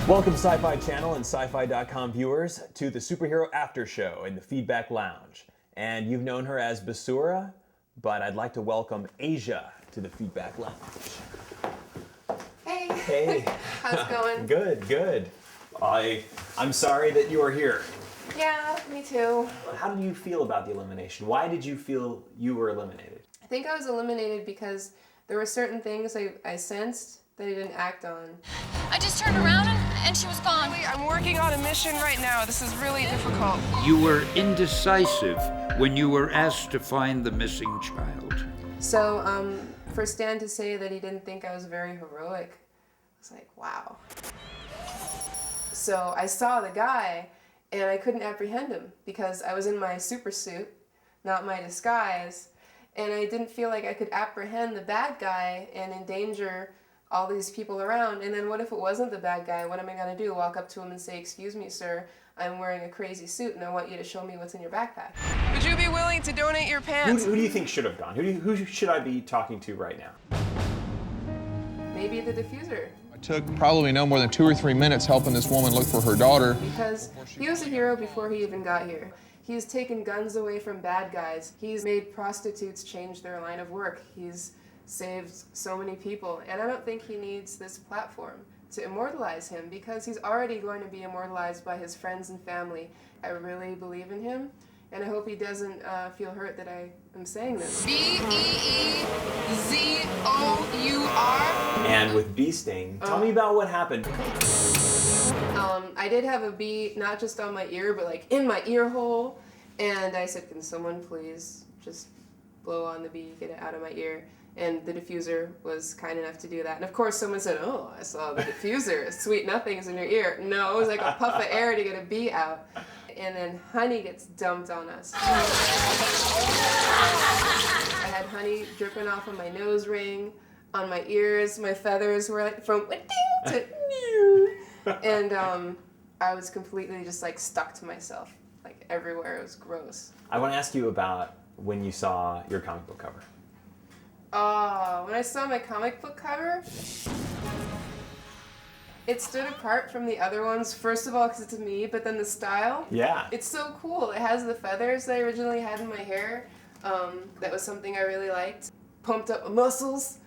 Welcome Sci-Fi Channel and Sci-Fi.com viewers to the Superhero After Show in the Feedback Lounge. And you've known her as Basura, but I'd like to welcome Asia to the Feedback Lounge. Hey. Hey. How's it going? Good, good. I'm sorry that you are here. Yeah, me too. How did you feel about the elimination? Why did you feel you were eliminated? I think I was eliminated because there were certain things I sensed that I didn't act on. I just turned around and she was gone. I'm working on a mission right now. This is really difficult. You were indecisive when you were asked to find the missing child. So, for Stan to say that he didn't think I was very heroic, I was like, wow. So I saw the guy, and I couldn't apprehend him because I was in my super suit, not my disguise, and I didn't feel like I could apprehend the bad guy and endanger all these people around. And then what if it wasn't the bad guy? What am I going to do? Walk up to him and say, "Excuse me, sir, I'm wearing a crazy suit and I want you to show me what's in your backpack." Would you be willing to donate your pants? Who do you think should have gone? Who should I be talking to right now? Maybe the diffuser. It took probably no more than 2 or 3 minutes helping this woman look for her daughter. Because he was a hero before he even got here. He's taken guns away from bad guys. He's made prostitutes change their line of work. He's saved so many people. And I don't think he needs this platform to immortalize him because he's already going to be immortalized by his friends and family. I really believe in him. And I hope he doesn't feel hurt that I am saying this. B-E-E-Z-O-U-R. And with Bee Sting, tell me about what happened. I did have a bee, not just on my ear, but like in my ear hole. And I said, "Can someone please just blow on the bee, get it out of my ear?" And the diffuser was kind enough to do that. And of course someone said, "Oh, I saw the diffuser, sweet nothings in your ear." No, it was like a puff of air to get a bee out. And then honey gets dumped on us. I had honey dripping off of my nose ring, on my ears. My feathers were like from ding to new. And I was completely just like stuck to myself, like everywhere. It was gross. I want to ask you about when you saw your comic book cover. When I saw my comic book cover, it stood apart from the other ones, first of all because it's me, but then the style. Yeah. It's so cool. It has the feathers that I originally had in my hair. That was something I really liked. Pumped up my muscles.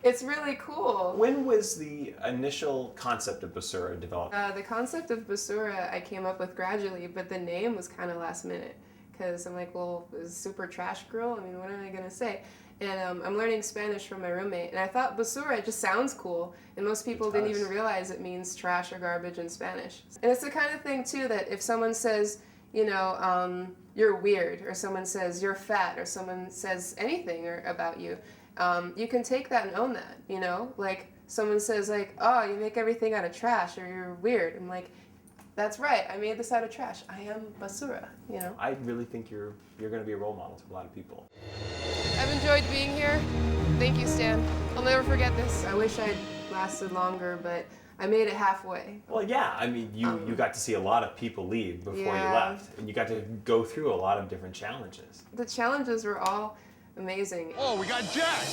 It's really cool. When was the initial concept of Basura developed? The concept of Basura I came up with gradually, but the name was kind of last minute. Because I'm like, well, is super trash girl? I mean, what am I going to say? And I'm learning Spanish from my roommate, and I thought Basura just sounds cool, and most people didn't even realize it means trash or garbage in Spanish. And it's the kind of thing, too, that if someone says, you know, you're weird, or someone says you're fat, or someone says anything about you, you can take that and own that, you know? Like, someone says, like, "Oh, you make everything out of trash," or "You're weird." I'm like, that's right, I made this out of trash. I am Basura, you know? I really think you're going to be a role model to a lot of people. I've enjoyed being here. Thank you, Stan. I'll never forget this. I wish I'd lasted longer, but I made it halfway. Well, yeah, I mean, you got to see a lot of people leave before you Yeah. left, and you got to go through a lot of different challenges. The challenges were all amazing. Oh, we got Jack!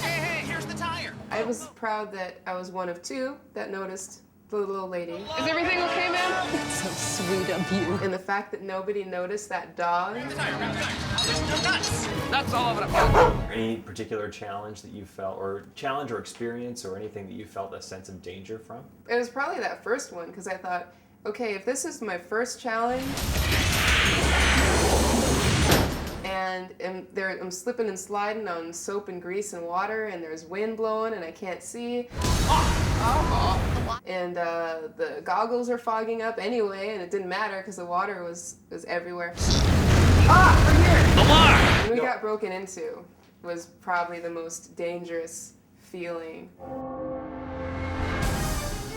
Hey, here's the tire! I was proud that I was one of two that noticed the little lady. Is everything okay, ma'am? So sweet of you. And the fact that nobody noticed that dog. Grab the tire! There's no nuts! That's all of it. Any particular challenge that you felt, or challenge or experience, or anything that you felt a sense of danger from? It was probably that first one, because I thought, okay, if this is my first challenge, and I'm slipping and sliding on soap and grease and water, and there's wind blowing, and I can't see. And the goggles are fogging up anyway, and it didn't matter because the water was everywhere. We're here! When we got broken into, was probably the most dangerous feeling.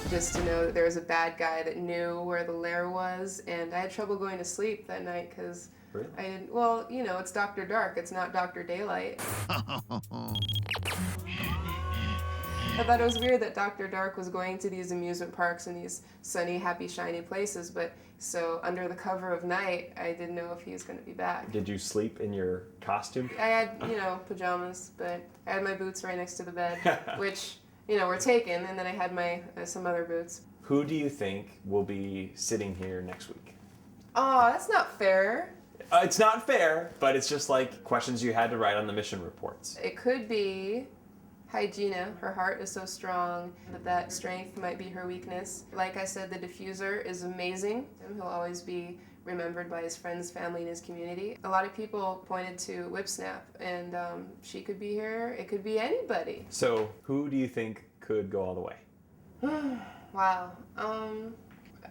Just to know that there was a bad guy that knew where the lair was, and I had trouble going to sleep that night because Really? I didn't. Well, you know, it's Dr. Dark. It's not Dr. Daylight. I thought it was weird that Dr. Dark was going to these amusement parks and these sunny, happy, shiny places, but so under the cover of night, I didn't know if he was going to be back. Did you sleep in your costume? I had, you know, pajamas, but I had my boots right next to the bed, which were taken, and then I had my some other boots. Who do you think will be sitting here next week? Oh, that's not fair. It's not fair, but it's just like questions you had to write on the mission reports. It could be Hygiena. Her heart is so strong, but that strength might be her weakness. Like I said, the diffuser is amazing, and he'll always be remembered by his friends, family, and his community. A lot of people pointed to Whipsnap, and she could be here. It could be anybody. So, who do you think could go all the way? Wow.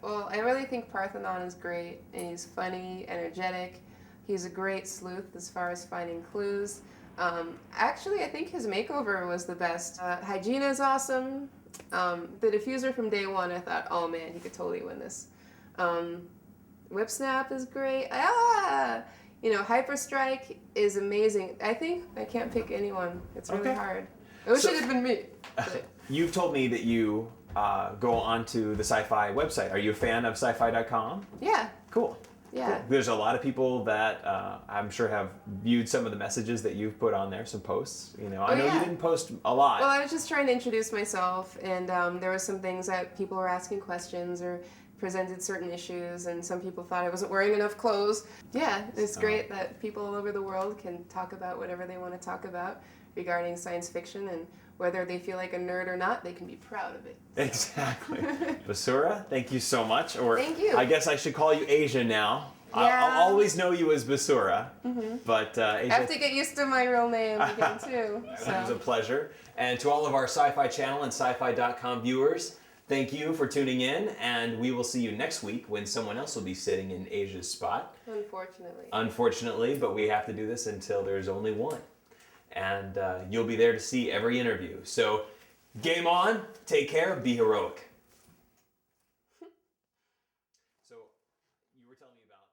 Well, I really think Parthenon is great, and he's funny, energetic. He's a great sleuth as far as finding clues. Actually, I think his makeover was the best. Hygiena is awesome. The diffuser from day one, I thought, oh man, he could totally win this. Whipsnap is great. Hyperstrike is amazing. I think I can't pick anyone. It's really hard. I wish it had been me. But You've told me that you go onto the sci-fi website. Are you a fan of sci-fi.com? yeah, Cool. yeah. Cool. There's a lot of people that I'm sure have viewed some of the messages that you've put on there, some posts. I know yeah. you didn't post a lot. Well, I was just trying to introduce myself, and there were some things that people were asking questions or presented certain issues, and some people thought I wasn't wearing enough clothes. Yeah, it's great that people all over the world can talk about whatever they want to talk about regarding science fiction, and whether they feel like a nerd or not, they can be proud of it. Exactly. Basura, thank you so much. Or Thank you. I guess I should call you Asia now. Yeah. I'll always know you as Basura, but I Asia, have to get used to my real name again, too. it was a So. pleasure. And to all of our Sci-Fi Channel and Sci-Fi.com viewers, thank you for tuning in, and we will see you next week when someone else will be sitting in Asia's spot. Unfortunately, but we have to do this until there's only one. And you'll be there to see every interview. So, game on, take care, be heroic. So, you were telling me about